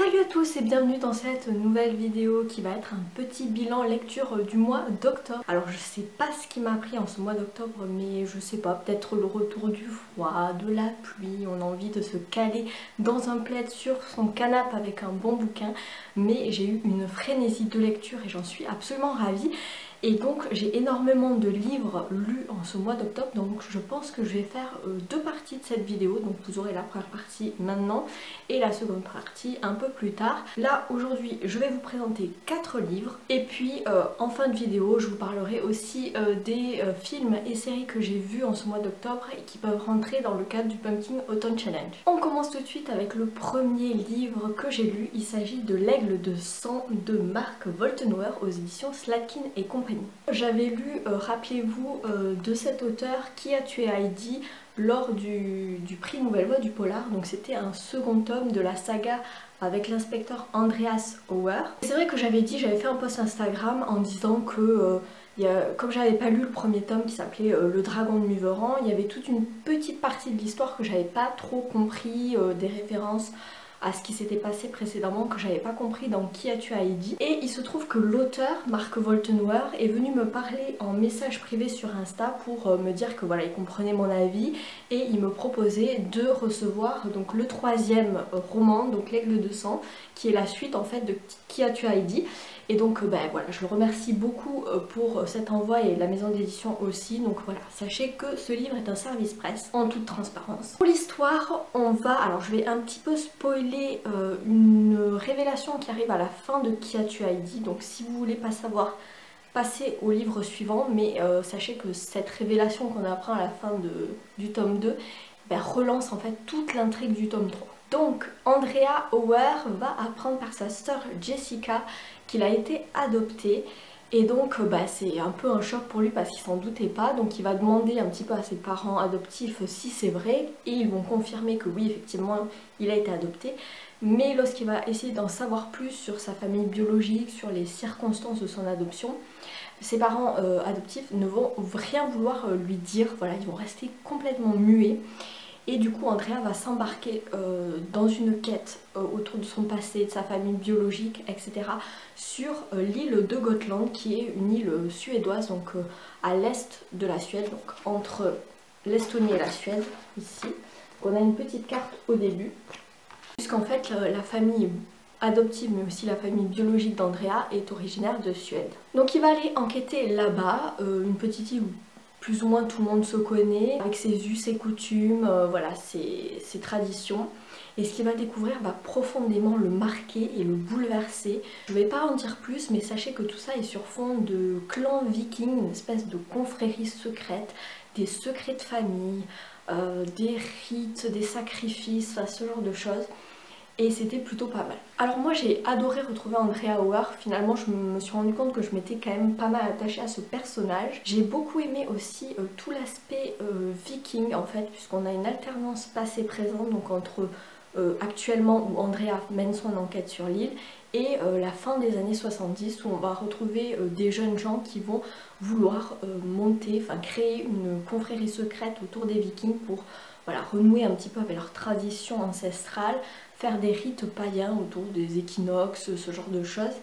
Salut à tous et bienvenue dans cette nouvelle vidéo qui va être un petit bilan lecture du mois d'octobre. Alors je sais pas ce qui m'a pris en ce mois d'octobre, mais je sais pas, peut-être le retour du froid, de la pluie, on a envie de se caler dans un plaid sur son canapé avec un bon bouquin, mais j'ai eu une frénésie de lecture et j'en suis absolument ravie. Et donc j'ai énormément de livres lus en ce mois d'octobre, donc je pense que je vais faire deux parties de cette vidéo. Donc vous aurez la première partie maintenant et la seconde partie un peu plus tard. Là aujourd'hui je vais vous présenter 4 livres et puis en fin de vidéo je vous parlerai aussi des films et séries que j'ai vus en ce mois d'octobre et qui peuvent rentrer dans le cadre du Pumpkin Autumn Challenge. On commence tout de suite avec le premier livre que j'ai lu. Il s'agit de L'Aigle de sang de Mark Woltenwer aux éditions Slatkin et compagnie. J'avais lu, rappelez-vous, de cet auteur Qui a tué Heidi lors du prix Nouvelle Voix du Polar. Donc c'était un second tome de la saga avec l'inspecteur Andreas Auer. C'est vrai que j'avais fait un post Instagram en disant que comme j'avais pas lu le premier tome qui s'appelait Le Dragon de Muveran, il y avait toute une petite partie de l'histoire que j'avais pas trop compris, des références à ce qui s'était passé précédemment que j'avais pas compris dans Qui a tué Heidi. Et il se trouve que l'auteur, Mark Woltenwer, est venu me parler en message privé sur Insta pour me dire que voilà, il comprenait mon avis et il me proposait de recevoir donc le troisième roman, donc L'Aigle de sang, qui est la suite en fait de Qui a tué Heidi. Et donc voilà, je le remercie beaucoup pour cet envoi et la maison d'édition aussi. Donc voilà, sachez que ce livre est un service presse en toute transparence. Pour l'histoire, alors je vais un petit peu spoiler une révélation qui arrive à la fin de Qui a tué Heidi. Donc si vous voulez pas savoir, passez au livre suivant, mais sachez que cette révélation qu'on apprend à la fin du tome 2 relance en fait toute l'intrigue du tome 3. Donc Andrea Auer va apprendre par sa sœur Jessica qu'il a été adopté et donc c'est un peu un choc pour lui parce qu'il s'en doutait pas. Donc il va demander un petit peu à ses parents adoptifs si c'est vrai et ils vont confirmer que oui, effectivement il a été adopté. Mais lorsqu'il va essayer d'en savoir plus sur sa famille biologique, sur les circonstances de son adoption, ses parents adoptifs ne vont rien vouloir lui dire. Voilà, ils vont rester complètement muets. Et du coup Andrea va s'embarquer dans une quête autour de son passé, de sa famille biologique, etc. sur l'île de Gotland, qui est une île suédoise, donc à l'est de la Suède, donc entre l'Estonie et la Suède, ici. On a une petite carte au début, puisqu'en fait la famille adoptive mais aussi la famille biologique d'Andrea est originaire de Suède. Donc il va aller enquêter là-bas, une petite île où plus ou moins tout le monde se connaît, avec ses us, ses coutumes, voilà, ses traditions. Et ce qu'il va découvrir va profondément le marquer et le bouleverser. Je ne vais pas en dire plus, mais sachez que tout ça est sur fond de clan viking, une espèce de confrérie secrète, des secrets de famille, des rites, des sacrifices, ce genre de choses. Et c'était plutôt pas mal. Alors moi j'ai adoré retrouver Andrea Auer. Finalement je me suis rendu compte que je m'étais quand même pas mal attachée à ce personnage. J'ai beaucoup aimé aussi tout l'aspect viking en fait, puisqu'on a une alternance passé-présent, donc entre actuellement où Andrea mène son enquête sur l'île et la fin des années 70 où on va retrouver des jeunes gens qui vont vouloir créer une confrérie secrète autour des vikings pour voilà, renouer un petit peu avec leur tradition ancestrale, faire des rites païens autour des équinoxes, ce genre de choses.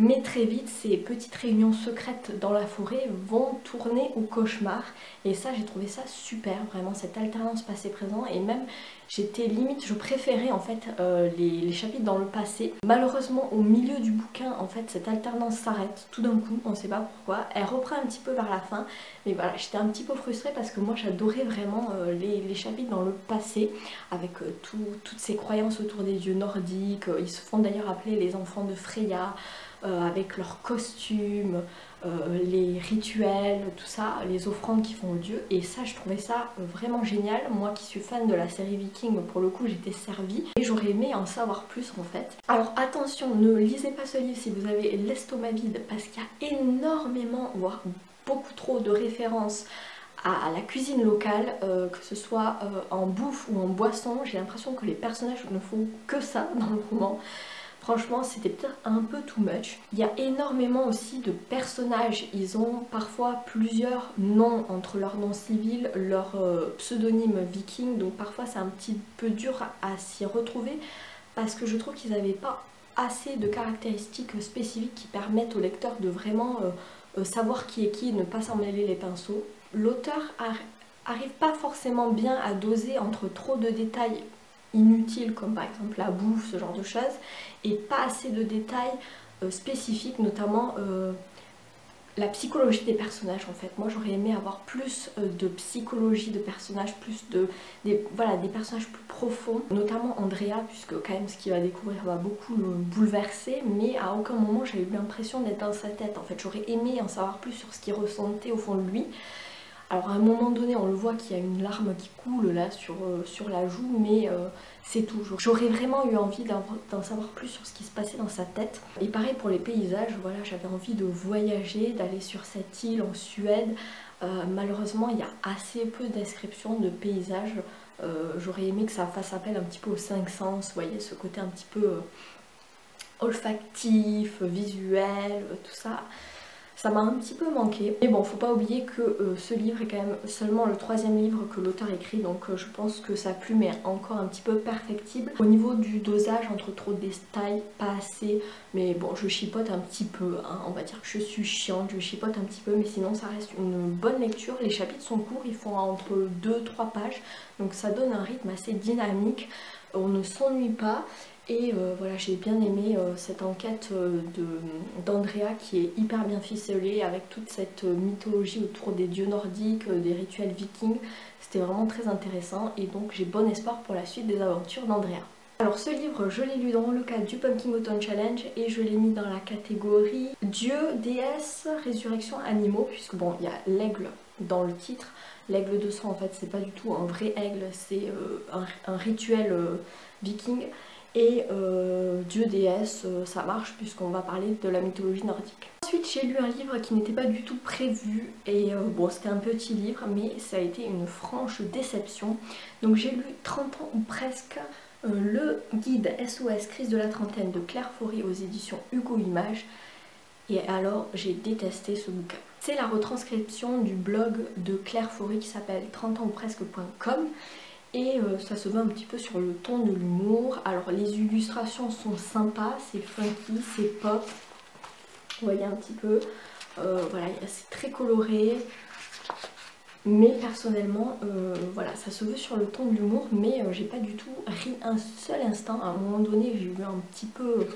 Mais très vite, ces petites réunions secrètes dans la forêt vont tourner au cauchemar. Et ça, j'ai trouvé ça super, vraiment, cette alternance passé-présent. Et même, j'étais limite, je préférais en fait les chapitres dans le passé. Malheureusement, au milieu du bouquin, en fait, cette alternance s'arrête tout d'un coup, on ne sait pas pourquoi. Elle reprend un petit peu vers la fin. Mais voilà, j'étais un petit peu frustrée parce que moi, j'adorais vraiment les chapitres dans le passé, avec toutes ces croyances autour des dieux nordiques. Ils se font d'ailleurs appeler les enfants de Freya. Avec leurs costumes, les rituels, tout ça, les offrandes qu'ils font aux dieux. Et ça, je trouvais ça vraiment génial. Moi qui suis fan de la série Viking, pour le coup, j'étais servie. Et j'aurais aimé en savoir plus en fait. Alors attention, ne lisez pas ce livre si vous avez l'estomac vide, parce qu'il y a énormément, voire beaucoup trop de références à la cuisine locale, que ce soit en bouffe ou en boisson. J'ai l'impression que les personnages ne font que ça dans le roman. Franchement, c'était peut-être un peu too much. Il y a énormément aussi de personnages. Ils ont parfois plusieurs noms entre leur nom civil, leur pseudonyme viking. Donc parfois c'est un petit peu dur à s'y retrouver. parce que je trouve qu'ils n'avaient pas assez de caractéristiques spécifiques qui permettent au lecteur de vraiment savoir qui est qui et ne pas s'en mêler les pinceaux. L'auteur arrive pas forcément bien à doser entre trop de détails inutiles comme par exemple la bouffe, ce genre de choses, et pas assez de détails spécifiques, notamment la psychologie des personnages en fait. Moi j'aurais aimé avoir plus de psychologie de personnages, plus voilà, des personnages plus profonds, notamment Andrea, puisque quand même ce qu'il va découvrir va beaucoup le bouleverser, mais à aucun moment j'ai eu l'impression d'être dans sa tête. En fait j'aurais aimé en savoir plus sur ce qu'il ressentait au fond de lui. Alors à un moment donné on le voit qu'il y a une larme qui coule là sur la joue, mais c'est tout. J'aurais vraiment eu envie d'en savoir plus sur ce qui se passait dans sa tête. Et pareil pour les paysages, voilà, j'avais envie de voyager, d'aller sur cette île en Suède. Malheureusement il y a assez peu de descriptions de paysages. J'aurais aimé que ça fasse appel un petit peu aux cinq sens, vous voyez, ce côté un petit peu olfactif, visuel, tout ça. Ça m'a un petit peu manqué. Mais bon, faut pas oublier que ce livre est quand même seulement le 3e livre que l'auteur écrit, donc je pense que sa plume est encore un petit peu perfectible. Au niveau du dosage, entre trop de détails, pas assez, mais bon, je chipote un petit peu, hein, on va dire que je suis chiante, je chipote un petit peu, mais sinon ça reste une bonne lecture. Les chapitres sont courts, ils font entre 2-3 pages, donc ça donne un rythme assez dynamique, on ne s'ennuie pas. Et voilà, j'ai bien aimé cette enquête d'Andrea qui est hyper bien ficelée avec toute cette mythologie autour des dieux nordiques, des rituels vikings. C'était vraiment très intéressant et donc j'ai bon espoir pour la suite des aventures d'Andrea. Alors ce livre, je l'ai lu dans le cadre du Pumpkin Autumn Challenge et je l'ai mis dans la catégorie Dieu, déesse, résurrection, animaux, puisque bon, il y a l'aigle dans le titre. L'aigle de sang en fait c'est pas du tout un vrai aigle, c'est un rituel viking. Et Dieu, déesse, ça marche puisqu'on va parler de la mythologie nordique. Ensuite j'ai lu un livre qui n'était pas du tout prévu et bon c'était un petit livre mais ça a été une franche déception. Donc j'ai lu 30 ans ou presque, le guide SOS crise de la trentaine de Claire Faury aux éditions Hugo Images. Et alors j'ai détesté ce bouquin. C'est la retranscription du blog de Claire Faury qui s'appelle 30 ans ou presque.com. Et ça se veut un petit peu sur le ton de l'humour. Alors les illustrations sont sympas, c'est funky, c'est pop. Vous voyez un petit peu. Voilà, c'est très coloré. Mais personnellement, voilà, ça se veut sur le ton de l'humour. Mais j'ai pas du tout ri un seul instant. À un moment donné, j'ai eu un petit peu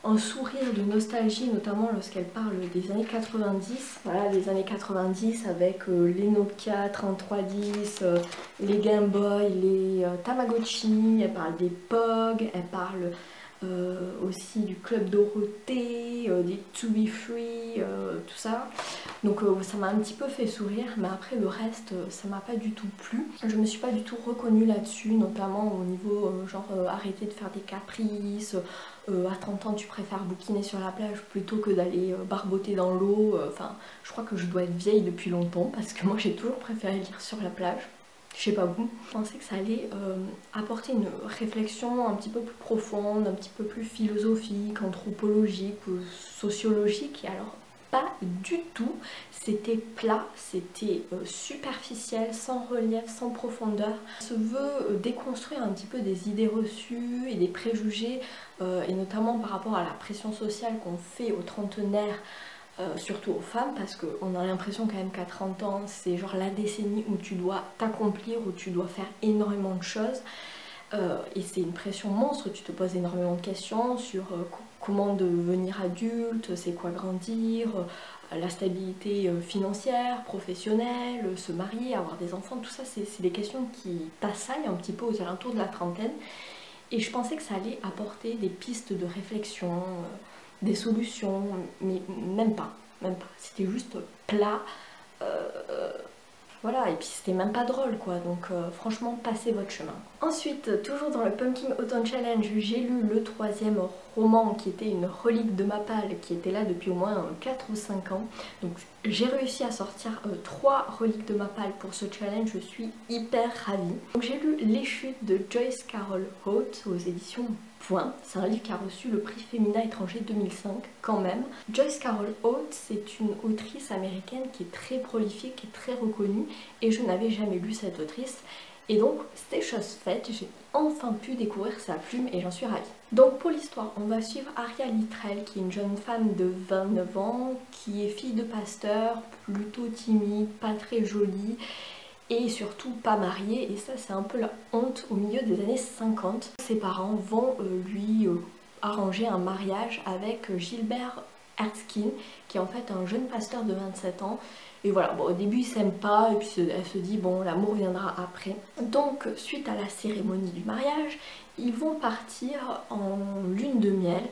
un sourire de nostalgie, notamment lorsqu'elle parle des années 90. Voilà, les années 90 avec les Nokia 3310, les Game Boy, les Tamagotchi, elle parle des POG, elle parle aussi du Club Dorothée, des To Be Free, tout ça. Donc ça m'a un petit peu fait sourire, mais après le reste, ça m'a pas du tout plu. Je me suis pas du tout reconnue là-dessus, notamment au niveau genre arrêter de faire des caprices, à 30 ans tu préfères bouquiner sur la plage plutôt que d'aller barboter dans l'eau. Enfin, je crois que je dois être vieille depuis longtemps parce que moi j'ai toujours préféré lire sur la plage. Je sais pas vous. Je pensais que ça allait apporter une réflexion un petit peu plus profonde, un petit peu plus philosophique, anthropologique ou sociologique. Et alors pas du tout. C'était plat, c'était superficiel, sans relief, sans profondeur. Ça se veut déconstruire un petit peu des idées reçues et des préjugés, et notamment par rapport à la pression sociale qu'on fait aux trentenaires, surtout aux femmes, parce qu'on a l'impression quand même qu'à 30 ans c'est genre la décennie où tu dois t'accomplir, où tu dois faire énormément de choses, et c'est une pression monstre. Tu te poses énormément de questions sur comment devenir adulte, c'est quoi grandir, la stabilité financière, professionnelle, se marier, avoir des enfants, tout ça c'est des questions qui t'assaillent un petit peu aux alentours de la trentaine, et je pensais que ça allait apporter des pistes de réflexion, des solutions, mais même pas, c'était juste plat, voilà, et puis c'était même pas drôle quoi, donc franchement passez votre chemin. Ensuite, toujours dans le Pumpkin Autumn Challenge, j'ai lu le 3e roman qui était une relique de Mappal, qui était là depuis au moins 4 ou 5 ans. Donc j'ai réussi à sortir 3 reliques de Mappal pour ce challenge, je suis hyper ravie. Donc j'ai lu Les Chutes de Joyce Carol Oates aux éditions Point. C'est un livre qui a reçu le prix Féminin étranger 2005 quand même. Joyce Carol Oates, c'est une autrice américaine qui est très prolifique et très reconnue, et je n'avais jamais lu cette autrice. Et donc c'était chose faite, j'ai enfin pu découvrir sa plume et j'en suis ravie. Donc pour l'histoire, on va suivre Aria Littrell qui est une jeune femme de 29 ans, qui est fille de pasteur, plutôt timide, pas très jolie et surtout pas mariée, et ça c'est un peu la honte au milieu des années 50. Ses parents vont lui arranger un mariage avec Gilbert Erskine qui est en fait un jeune pasteur de 27 ans. Et voilà, bon, au début ils s'aiment pas et puis elle se dit bon, l'amour viendra après. Donc suite à la cérémonie du mariage, ils vont partir en lune de miel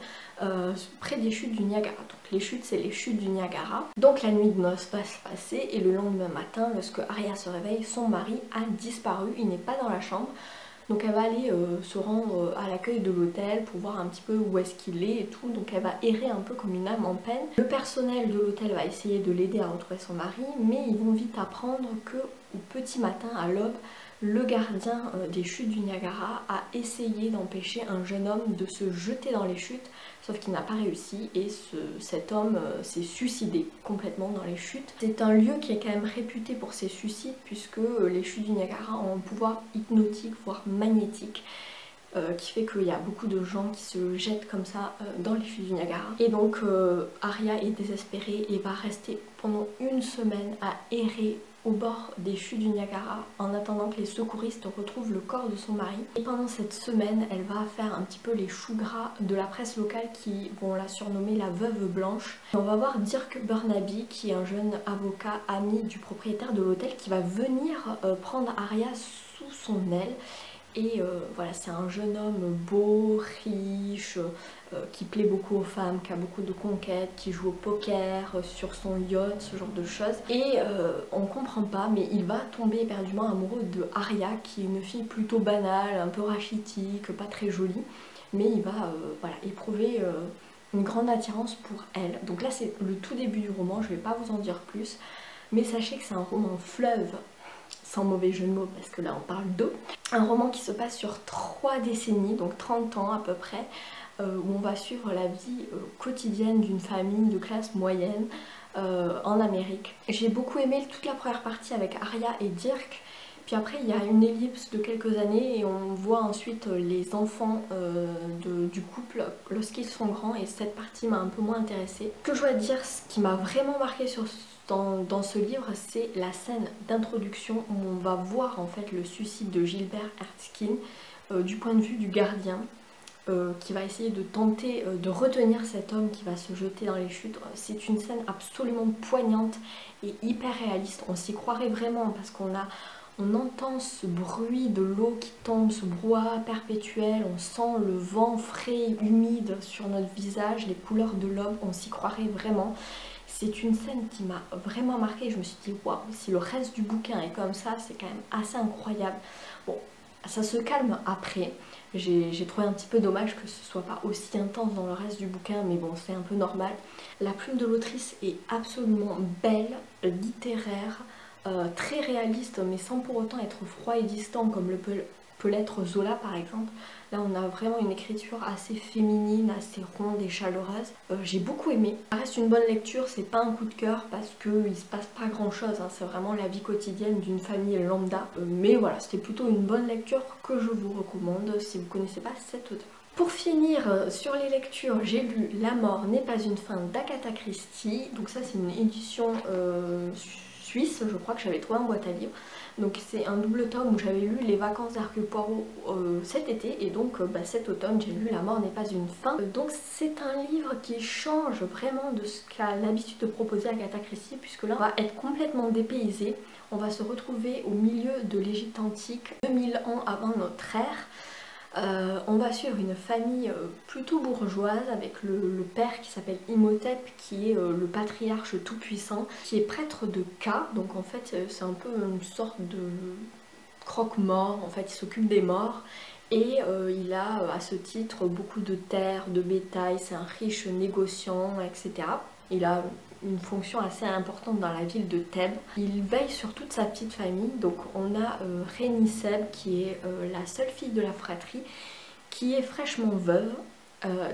près des chutes du Niagara. Donc les chutes, c'est les chutes du Niagara. Donc la nuit de noces va se passer et le lendemain matin, lorsque Aria se réveille, son mari a disparu, il n'est pas dans la chambre. Donc elle va aller se rendre à l'accueil de l'hôtel pour voir un petit peu où est-ce qu'il est et tout. Donc elle va errer un peu comme une âme en peine. Le personnel de l'hôtel va essayer de l'aider à retrouver son mari, mais ils vont vite apprendre que au petit matin, à l'aube, le gardien des chutes du Niagara a essayé d'empêcher un jeune homme de se jeter dans les chutes, sauf qu'il n'a pas réussi et cet homme s'est suicidé complètement dans les chutes. C'est un lieu qui est quand même réputé pour ses suicides puisque les chutes du Niagara ont un pouvoir hypnotique, voire magnétique. Qui fait qu'il y a beaucoup de gens qui se jettent comme ça dans les chutes du Niagara. Et donc Aria est désespérée et va rester pendant une semaine à errer au bord des chutes du Niagara en attendant que les secouristes retrouvent le corps de son mari. Et pendant cette semaine, elle va faire un petit peu les choux gras de la presse locale qui vont la surnommer la veuve blanche. Et on va voir Dirk Burnaby qui est un jeune avocat ami du propriétaire de l'hôtel qui va venir prendre Aria sous son aile. Et voilà, c'est un jeune homme beau, riche, qui plaît beaucoup aux femmes, qui a beaucoup de conquêtes, qui joue au poker, sur son yacht, ce genre de choses. Et on comprend pas, mais il va tomber éperdument amoureux de Aria, qui est une fille plutôt banale, un peu rachitique, pas très jolie. Mais il va voilà, éprouver une grande attirance pour elle. Donc là c'est le tout début du roman, je vais pas vous en dire plus. Mais sachez que c'est un roman fleuve, sans mauvais jeu de mots parce que là on parle d'eau. Un roman qui se passe sur 3 décennies, donc 30 ans à peu près, où on va suivre la vie quotidienne d'une famille de classe moyenne en Amérique. J'ai beaucoup aimé toute la première partie avec Aria et Dirk. Puis après il y a une ellipse de quelques années et on voit ensuite les enfants du couple lorsqu'ils sont grands, et cette partie m'a un peu moins intéressée. Ce que je dois dire, ce qui m'a vraiment marqué dans ce livre, c'est la scène d'introduction où on va voir en fait le suicide de Gilbert Erskine du point de vue du gardien qui va essayer de tenter de retenir cet homme qui va se jeter dans les chutes. C'est une scène absolument poignante et hyper réaliste, on s'y croirait vraiment parce on entend ce bruit de l'eau qui tombe, ce brouhaha perpétuel, on sent le vent frais, humide sur notre visage, les couleurs de l'aube, on s'y croirait vraiment. C'est une scène qui m'a vraiment marquée, je me suis dit waouh, si le reste du bouquin est comme ça, c'est quand même assez incroyable. Bon, ça se calme après, j'ai trouvé un petit peu dommage que ce soit pas aussi intense dans le reste du bouquin, mais bon, c'est un peu normal. La plume de l'autrice est absolument belle, littéraire, très réaliste, mais sans pour autant être froid et distant comme le peut l'être Zola par exemple. Là on a vraiment une écriture assez féminine, assez ronde et chaleureuse. J'ai beaucoup aimé. Ça reste une bonne lecture, c'est pas un coup de cœur parce qu'il se passe pas grand chose, hein. C'est vraiment la vie quotidienne d'une famille lambda. Mais voilà, c'était plutôt une bonne lecture que je vous recommande si vous connaissez pas cet auteur. Pour finir sur les lectures, j'ai lu La mort n'est pas une fin d'Agatha Christie. Donc ça c'est une édition suisse, je crois que j'avais trouvé en boîte à livres. Donc c'est un double tome où j'avais lu Les vacances d'Hercule Poirot cet été, et donc cet automne j'ai lu La mort n'est pas une fin. Donc c'est un livre qui change vraiment de ce qu'a l'habitude de proposer Agatha Christie, puisque là on va être complètement dépaysé. On va se retrouver au milieu de l'Égypte antique, 2000 ans avant notre ère. On va suivre une famille plutôt bourgeoise avec le père qui s'appelle Imhotep, qui est le patriarche tout puissant, qui est prêtre de Ka. Donc en fait c'est un peu une sorte de croque-mort, en fait il s'occupe des morts. Et il a à ce titre beaucoup de terres, de bétail, c'est un riche négociant, etc. Il a une fonction assez importante dans la ville de Thèbes. Il veille sur toute sa petite famille. Donc on a Réniseb qui est la seule fille de la fratrie, qui est fraîchement veuve.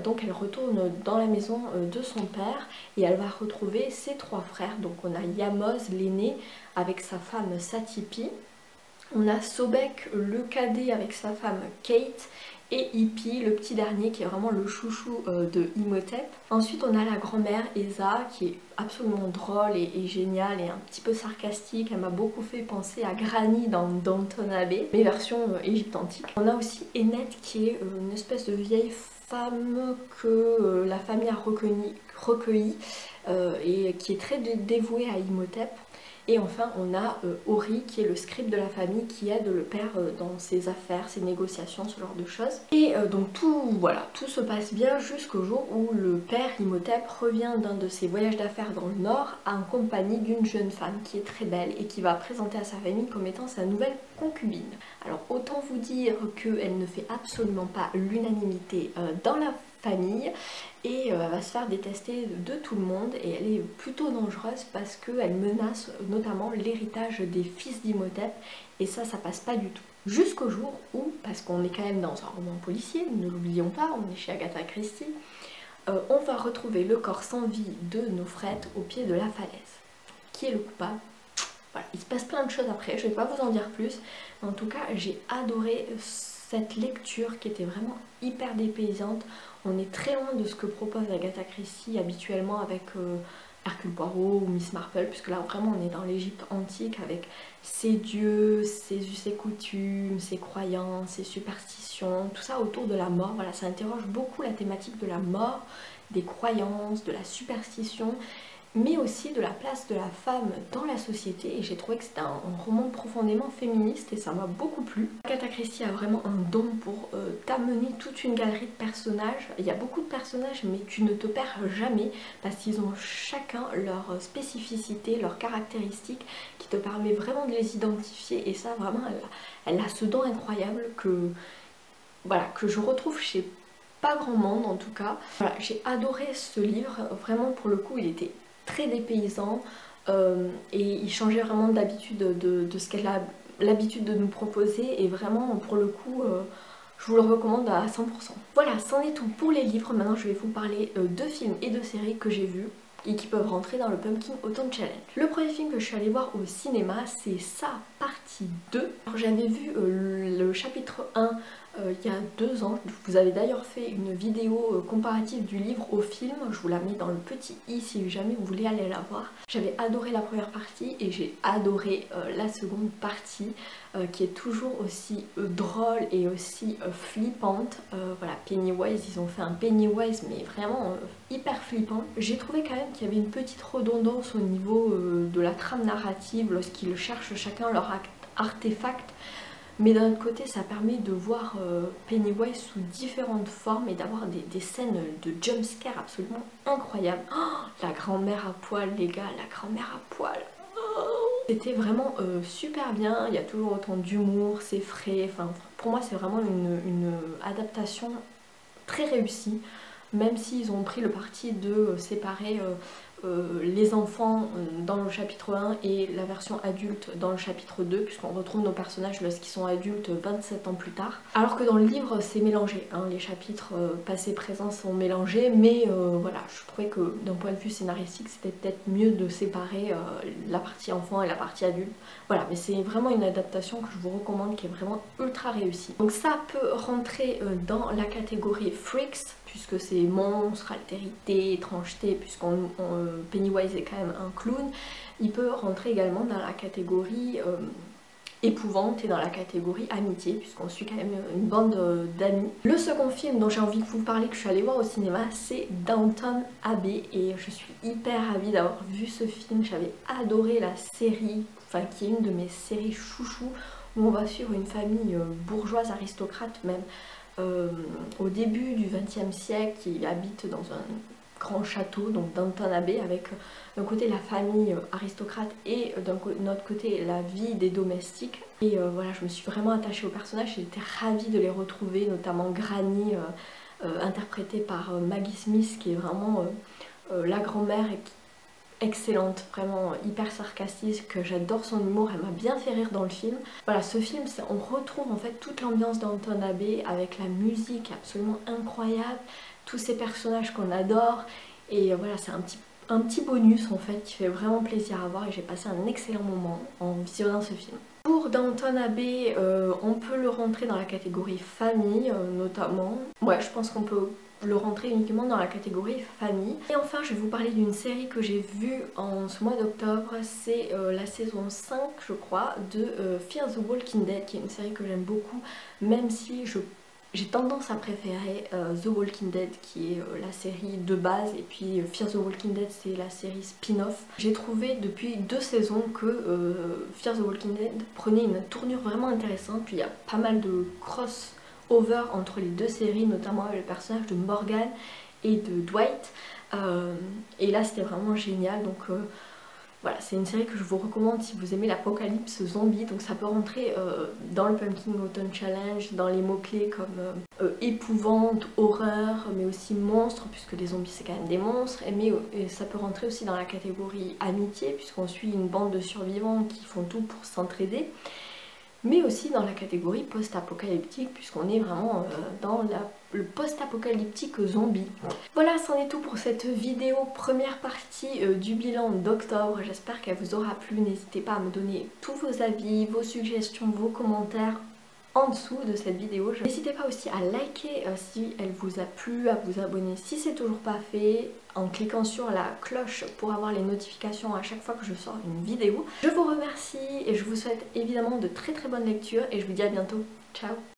Donc elle retourne dans la maison de son père et elle va retrouver ses 3 frères. Donc on a Yamoz l'aîné avec sa femme Satipi. On a Sobek, le cadet avec sa femme Kate, et Hippie, le petit dernier qui est vraiment le chouchou de Imhotep. Ensuite on a la grand-mère Eza qui est absolument drôle et géniale et un petit peu sarcastique. Elle m'a beaucoup fait penser à Granny dans Downton Abbey, mais version Égypte antique. On a aussi Ennet qui est une espèce de vieille femme que la famille a recueillie et qui est très dévouée à Imhotep. Et enfin on a Ori qui est le scribe de la famille qui aide le père dans ses affaires, ses négociations, ce genre de choses. Et donc tout se passe bien jusqu'au jour où le père Imhotep revient d'un de ses voyages d'affaires dans le nord en compagnie d'une jeune femme qui est très belle et qui va présenter à sa famille comme étant sa nouvelle concubine. Alors autant vous dire qu'elle ne fait absolument pas l'unanimité dans la famille et elle va se faire détester de tout le monde et elle est plutôt dangereuse parce qu'elle menace notamment l'héritage des fils d'Imhotep et ça passe pas du tout. Jusqu'au jour où, parce qu'on est quand même dans un roman policier, ne l'oublions pas, on est chez Agatha Christie, on va retrouver le corps sans vie de Nofret au pied de la falaise. Qui est le coupable? Voilà, il se passe plein de choses après, je vais pas vous en dire plus, mais en tout cas j'ai adoré cette lecture qui était vraiment hyper dépaysante. On est très loin de ce que propose Agatha Christie habituellement avec Hercule Poirot ou Miss Marple, puisque là vraiment on est dans l'Égypte antique avec ses dieux, ses us et coutumes, ses croyances, ses superstitions, tout ça autour de la mort. Voilà, ça interroge beaucoup la thématique de la mort, des croyances, de la superstition, mais aussi de la place de la femme dans la société et j'ai trouvé que c'était un roman profondément féministe et ça m'a beaucoup plu. Agatha Christie a vraiment un don pour t'amener toute une galerie de personnages. Il y a beaucoup de personnages mais tu ne te perds jamais parce qu'ils ont chacun leur spécificité, leurs caractéristiques qui te permet vraiment de les identifier et ça vraiment elle a ce don incroyable que, voilà, que je retrouve chez pas grand monde en tout cas. Voilà, j'ai adoré ce livre, vraiment pour le coup il était très dépaysant et il changeait vraiment d'habitude de ce qu'elle a l'habitude de nous proposer et vraiment pour le coup je vous le recommande à 100%. Voilà, c'en est tout pour les livres. Maintenant je vais vous parler de films et de séries que j'ai vus et qui peuvent rentrer dans le Pumpkin Autumn Challenge. Le premier film que je suis allée voir au cinéma c'est Ça partie 2. J'avais vu le chapitre 1 il y a 2 ans. Vous avez d'ailleurs fait une vidéo comparative du livre au film, je vous la mets dans le petit i si jamais vous voulez aller la voir. J'avais adoré la première partie et j'ai adoré la seconde partie qui est toujours aussi drôle et aussi flippante. Voilà, Pennywise, ils ont fait un Pennywise mais vraiment hyper flippant. J'ai trouvé quand même qu'il y avait une petite redondance au niveau de la trame narrative lorsqu'ils cherchent chacun leur artefact. Mais d'un autre côté ça permet de voir Pennywise sous différentes formes et d'avoir des scènes de jumpscare absolument incroyables. Oh, la grand-mère à poil les gars, la grand-mère à poil. Oh, c'était vraiment super bien, il y a toujours autant d'humour, c'est frais, enfin pour moi c'est vraiment une adaptation très réussie. Même s'ils ont pris le parti de séparer les enfants dans le chapitre 1 et la version adulte dans le chapitre 2 puisqu'on retrouve nos personnages lorsqu'ils sont adultes 27 ans plus tard. Alors que dans le livre c'est mélangé, hein, les chapitres passé présent sont mélangés mais voilà, je trouvais que d'un point de vue scénaristique c'était peut-être mieux de séparer la partie enfant et la partie adulte. Voilà, mais c'est vraiment une adaptation que je vous recommande qui est vraiment ultra réussie. Donc ça peut rentrer dans la catégorie Freaks puisque c'est monstre, altérité, étrangeté, puisqu'on Pennywise est quand même un clown. Il peut rentrer également dans la catégorie épouvante et dans la catégorie amitié, puisqu'on suit quand même une bande d'amis. Le second film dont j'ai envie de vous parler, que je suis allée voir au cinéma, c'est Downton Abbey et je suis hyper ravie d'avoir vu ce film. J'avais adoré la série, enfin qui est une de mes séries chouchou, où on va suivre une famille bourgeoise, aristocrate même, au début du XXe siècle, qui habite dans un grand château, donc Downton Abbey, avec d'un côté la famille aristocrate et d'un autre côté la vie des domestiques. Et voilà, je me suis vraiment attachée aux personnages, j'étais ravie de les retrouver, notamment Granny, interprétée par Maggie Smith, qui est vraiment la grand-mère et qui excellente, vraiment hyper sarcastique, que j'adore son humour, elle m'a bien fait rire dans le film. Voilà, ce film, on retrouve en fait toute l'ambiance d'Downton Abbey avec la musique absolument incroyable, tous ces personnages qu'on adore et voilà, c'est un petit bonus en fait qui fait vraiment plaisir à voir et j'ai passé un excellent moment en visionnant ce film. Pour pour Downton Abbey, on peut le rentrer dans la catégorie famille notamment. Ouais, je pense qu'on peut le rentrer uniquement dans la catégorie famille. Et enfin, je vais vous parler d'une série que j'ai vue en ce mois d'octobre. C'est la saison 5, je crois, de Fear the Walking Dead, qui est une série que j'aime beaucoup, même si j'ai tendance à préférer The Walking Dead, qui est la série de base, et puis Fear the Walking Dead c'est la série spin-off. J'ai trouvé depuis 2 saisons que Fear the Walking Dead prenait une tournure vraiment intéressante, puis il y a pas mal de crossover entre les 2 séries, notamment avec le personnage de Morgan et de Dwight, et là c'était vraiment génial. Donc voilà, c'est une série que je vous recommande si vous aimez l'apocalypse zombie. Donc ça peut rentrer dans le Pumpkin Autumn Challenge, dans les mots-clés comme épouvante, horreur, mais aussi monstre, puisque les zombies c'est quand même des monstres. Et ça peut rentrer aussi dans la catégorie amitié, puisqu'on suit une bande de survivants qui font tout pour s'entraider. Mais aussi dans la catégorie post-apocalyptique, puisqu'on est vraiment dans le post-apocalyptique zombie. Voilà, c'en est tout pour cette vidéo, première partie du bilan d'octobre. J'espère qu'elle vous aura plu. N'hésitez pas à me donner tous vos avis, vos suggestions, vos commentaires en dessous de cette vidéo. N'hésitez pas aussi à liker si elle vous a plu, à vous abonner si c'est toujours pas fait, en cliquant sur la cloche pour avoir les notifications à chaque fois que je sors une vidéo. Je vous remercie et je vous souhaite évidemment de très bonnes lectures et je vous dis à bientôt. Ciao!